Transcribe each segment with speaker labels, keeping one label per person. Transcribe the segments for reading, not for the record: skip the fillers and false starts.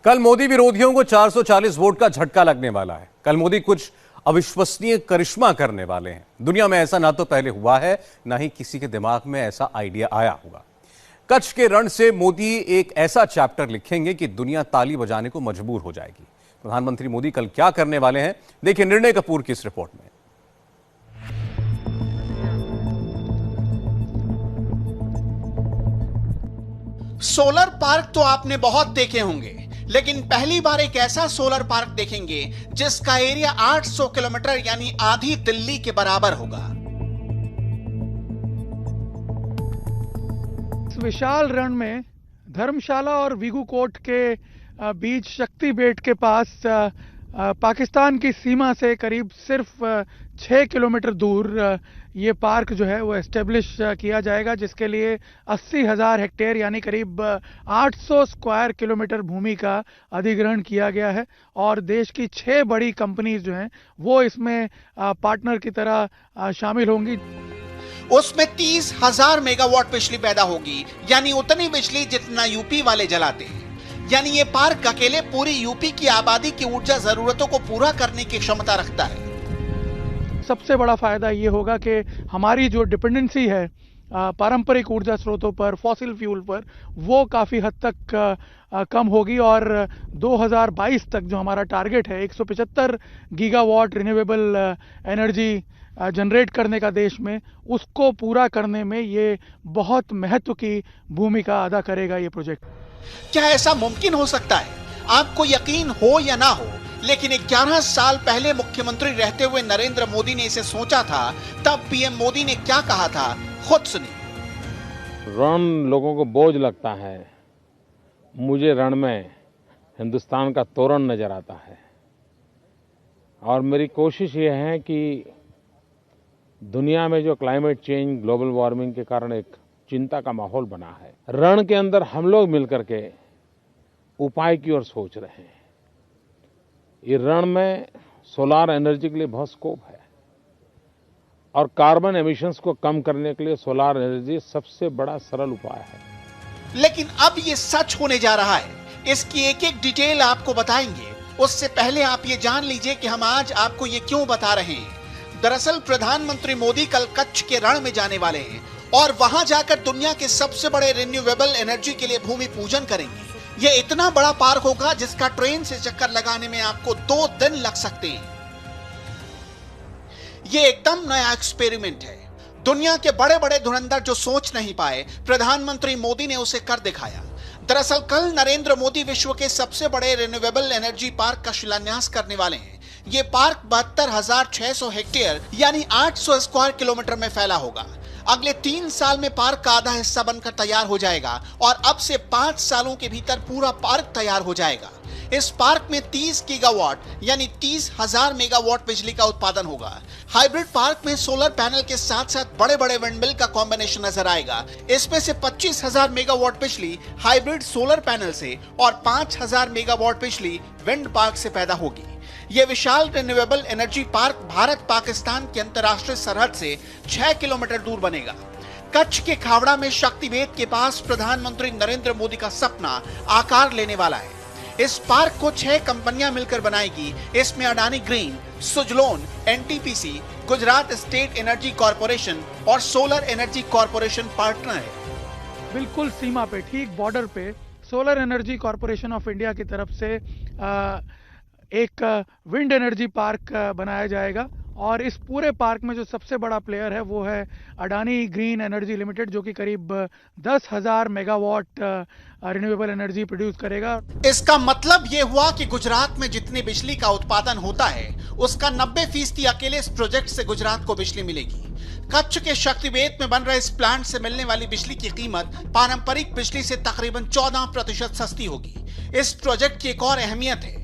Speaker 1: कल मोदी विरोधियों को 440 वोट का झटका लगने वाला है। कल मोदी कुछ अविश्वसनीय करिश्मा करने वाले हैं। दुनिया में ऐसा ना तो पहले हुआ है, ना ही किसी के दिमाग में ऐसा आइडिया आया होगा। कच्छ के रण से मोदी एक ऐसा चैप्टर लिखेंगे कि दुनिया ताली बजाने को मजबूर हो जाएगी। प्रधानमंत्री मोदी कल क्या करने वाले हैं, देखिए निर्णय कपूर की इस रिपोर्ट में।
Speaker 2: सोलर पार्क तो आपने बहुत देखे होंगे, लेकिन पहली बार एक ऐसा सोलर पार्क देखेंगे जिसका एरिया 800 किलोमीटर यानी आधी दिल्ली के बराबर होगा।
Speaker 3: इस विशाल रण में धर्मशाला और वीगू कोट के बीच शक्ति बेट के पास पाकिस्तान की सीमा से करीब सिर्फ 6 किलोमीटर दूर ये पार्क जो है वो एस्टेब्लिश किया जाएगा, जिसके लिए 80,000 हेक्टेयर यानी करीब 800 स्क्वायर किलोमीटर भूमि का अधिग्रहण किया गया है। और देश की 6 बड़ी कंपनीज जो हैं वो इसमें पार्टनर की तरह शामिल होंगी।
Speaker 2: उसमें 30,000 मेगावाट बिजली पैदा होगी, यानी उतनी बिजली जितना यूपी वाले जलाते हैं। यानी ये पार्क अकेले पूरी यूपी की आबादी की ऊर्जा जरूरतों को पूरा करने की क्षमता रखता है।
Speaker 3: सबसे बड़ा फायदा ये होगा कि हमारी जो डिपेंडेंसी है पारंपरिक ऊर्जा स्रोतों पर, फॉसिल फ्यूल पर, वो काफ़ी हद तक कम होगी। और 2022 तक जो हमारा टारगेट है 175 गीगावाट रिन्यूएबल एनर्जी जनरेट करने का देश में, उसको पूरा करने में ये बहुत महत्व की भूमिका अदा करेगा ये प्रोजेक्ट।
Speaker 2: क्या ऐसा मुमकिन हो सकता है? आपको यकीन हो या ना हो, लेकिन 11 साल पहले मुख्यमंत्री रहते हुए नरेंद्र मोदी ने इसे सोचा था। तब पीएम मोदी ने क्या कहा था, खुद सुनिए।
Speaker 4: रण लोगों को बोझ लगता है, मुझे रण में हिंदुस्तान का तोरण नजर आता है। और मेरी कोशिश ये है कि दुनिया में जो क्लाइमेट चेंज, ग्लोबल वार्मिंग के कारण एक चिंता का माहौल बना है, रण के अंदर हम लोग मिलकर के उपाय की ओर सोच रहे हैं। ये रण में सोलार एनर्जी के लिए बहुत स्कोप है और कार्बन एमिशंस को कम करने के लिए सोलार एनर्जी सबसे बड़ा सरल उपाय है।
Speaker 2: लेकिन अब ये सच होने जा रहा है। इसकी एक एक डिटेल आपको बताएंगे। उससे पहले आप ये जान लीजिए कि हम आज आपको ये क्यों बता रहे हैं। दरअसल प्रधानमंत्री मोदी कल कच्छ के रण में जाने वाले हैं और वहां जाकर दुनिया के सबसे बड़े रिन्यूएबल एनर्जी के लिए भूमि पूजन करेंगे। ये इतना बड़ा पार्क होगा जिसका ट्रेन से चक्कर लगाने में आपको 2 दिन लग सकते हैं। ये एकदम नया एक्सपेरिमेंट है। दुनिया के बड़े बड़े धुरंधर जो सोच नहीं पाए, प्रधानमंत्री मोदी ने उसे कर दिखाया। दरअसल कल नरेंद्र मोदी विश्व के सबसे बड़े रिन्यूएबल एनर्जी पार्क का शिलान्यास करने वाले हैं। ये पार्क 72,600 हेक्टेयर यानी 800 स्क्वायर किलोमीटर में फैला होगा। अगले 3 साल में पार्क का आधा हिस्सा बनकर तैयार हो जाएगा और अब से 5 सालों के भीतर पूरा पार्क तैयार हो जाएगा। इस पार्क में 30 गीगावाट यानी 30,000 मेगावाट बिजली का उत्पादन होगा। हाइब्रिड पार्क में सोलर पैनल के साथ साथ बड़े बड़े विंडमिल का कॉम्बिनेशन नजर आएगा। इसमें से 25,000 मेगावाट बिजली हाइब्रिड सोलर पैनल से और 5,000 मेगावाट बिजली विंड पार्क से पैदा होगी। यह विशाल renewable energy park Bharat Pakistan की अंतर्राष्ट्रीय सरहद से 6 किलोमीटर दूर बनेगा। कच्छ के खावड़ा में शक्ति बेट के पास प्रधानमंत्री नरेंद्र मोदी का सपना आकार लेने वाला है। इस पार्क को 6 कंपनियां मिलकर बनाएगी। इसमें Adani green, Suzlon, NTPC, Gujarat state energy corporation और सोलर एनर्जी कॉर्पोरेशन पार्टनर है।
Speaker 3: बिल्कुल सीमा पे, ठीक बॉर्डर पे solar energy corporation of India की तरफ से एक विंड एनर्जी पार्क बनाया जाएगा। और इस पूरे पार्क में जो सबसे बड़ा प्लेयर है वो है अडानी ग्रीन एनर्जी लिमिटेड, जो कि करीब 10,000 मेगावाट रिन्यूएबल एनर्जी प्रोड्यूस करेगा।
Speaker 2: इसका मतलब ये हुआ कि गुजरात में जितनी बिजली का उत्पादन होता है उसका 90% अकेले इस प्रोजेक्ट से गुजरात को बिजली मिलेगी। कच्छ के शक्तिबेट में बन रहे इस प्लांट से मिलने वाली बिजली की कीमत पारंपरिक बिजली से तकरीबन 14% सस्ती होगी। इस प्रोजेक्ट की एक और अहमियत है।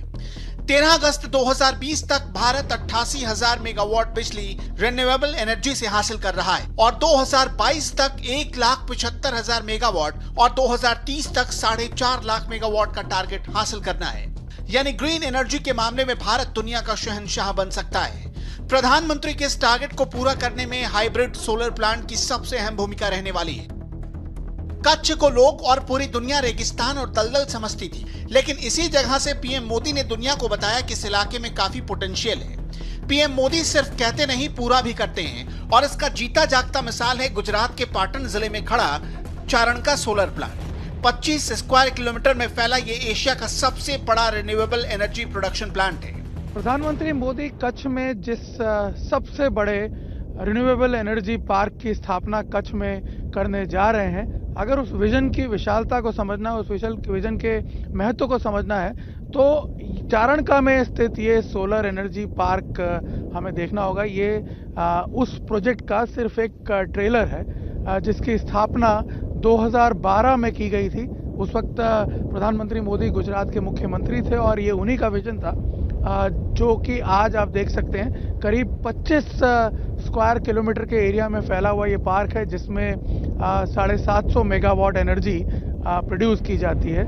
Speaker 2: 13 अगस्त 2020 तक भारत 88,000 मेगावाट बिजली रिन्यूएबल एनर्जी से हासिल कर रहा है और 2022 तक 1,75,000 मेगावाट और 2030 तक 4.5 लाख मेगावाट का टारगेट हासिल करना है। यानी ग्रीन एनर्जी के मामले में भारत दुनिया का शहंशाह बन सकता है। प्रधानमंत्री के इस टारगेट को पूरा करने में हाइब्रिड सोलर प्लांट की सबसे अहम भूमिका रहने वाली है। कच्छ को लोग और पूरी दुनिया रेगिस्तान और दलदल समझती थी, लेकिन इसी जगह से पीएम मोदी ने दुनिया को बताया कि इस इलाके में काफी पोटेंशियल है। पीएम मोदी सिर्फ कहते नहीं, पूरा भी करते हैं और इसका जीता जागता मिसाल है गुजरात के पाटन जिले में खड़ा चारण का सोलर प्लांट। 25 स्क्वायर किलोमीटर में फैला ये एशिया का सबसे बड़ा रिन्यूएबल एनर्जी प्रोडक्शन प्लांट है।
Speaker 3: प्रधानमंत्री मोदी कच्छ में जिस सबसे बड़े रिन्यूएबल एनर्जी पार्क की स्थापना कच्छ में करने जा रहे हैं, अगर उस विजन की विशालता को समझना है, उस विजन के महत्व को समझना है, तो चारणका में स्थित ये सोलर एनर्जी पार्क हमें देखना होगा। ये उस प्रोजेक्ट का सिर्फ एक ट्रेलर है जिसकी स्थापना 2012 में की गई थी। उस वक्त प्रधानमंत्री मोदी गुजरात के मुख्यमंत्री थे और ये उन्हीं का विजन था, जो कि आज आप देख सकते हैं करीब 25 स्क्वायर किलोमीटर के एरिया में फैला हुआ ये पार्क है, जिसमें 750 मेगावाट एनर्जी प्रोड्यूस की जाती है।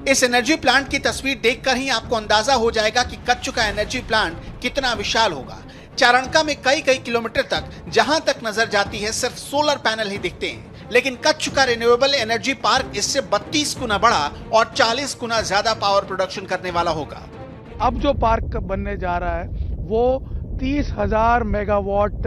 Speaker 2: इस एनर्जी प्लांट की तस्वीर देखकर ही आपको अंदाजा हो जाएगा कि कच्छ का एनर्जी प्लांट कितना विशाल होगा। चारणका में कई किलोमीटर तक जहां तक नजर जाती है सिर्फ सोलर पैनल ही दिखते हैं, लेकिन कच्छ का रिन्यूएबल एनर्जी पार्क इससे 32 गुना बड़ा और 40 गुना ज्यादा पावर प्रोडक्शन करने वाला होगा।
Speaker 3: अब जो पार्क बनने जा रहा है वो 30,000 मेगावाट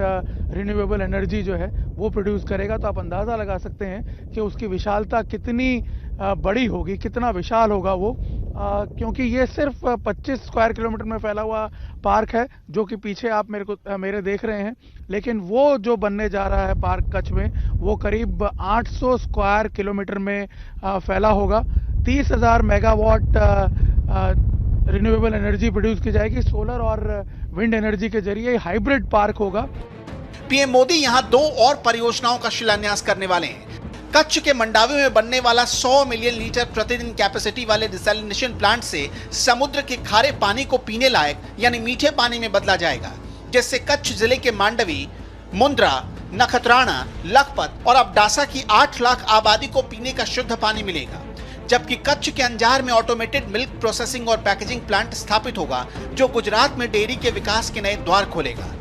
Speaker 3: रिन्यूएबल एनर्जी जो है वो प्रोड्यूस करेगा। तो आप अंदाजा लगा सकते हैं कि उसकी विशालता कितनी बड़ी होगी, कितना विशाल होगा वो, क्योंकि ये सिर्फ 25 स्क्वायर किलोमीटर में फैला हुआ पार्क है, जो कि पीछे आप मेरे देख रहे हैं। लेकिन वो जो बनने जा रहा है पार्क कच्छ में, वो करीब 800 स्क्वायर किलोमीटर में फैला होगा। 30,000 मेगावाट रिन्यूएबल एनर्जी प्रोड्यूस की जाएगी सोलर और विंड एनर्जी के जरिए। हाइब्रिड पार्क होगा।
Speaker 2: पीएम मोदी यहां 2 और परियोजनाओं का शिलान्यास करने वाले हैं। कच्छ के मंडावी में बनने वाला 100 मिलियन लीटर प्रतिदिन कैपेसिटी वाले डिसैलिनेशन प्लांट से समुद्र के खारे पानी को पीने लायक यानी मीठे पानी में बदला जाएगा, जिससे कच्छ जिले के मांडवी, मुंद्रा, नखत्राना, लखपत और अबडासा की 8 लाख आबादी को पीने का शुद्ध पानी मिलेगा। जबकि कच्छ के अंजार में ऑटोमेटेड मिल्क प्रोसेसिंग और पैकेजिंग प्लांट स्थापित होगा, जो गुजरात में डेयरी के विकास के नए द्वार खोलेगा।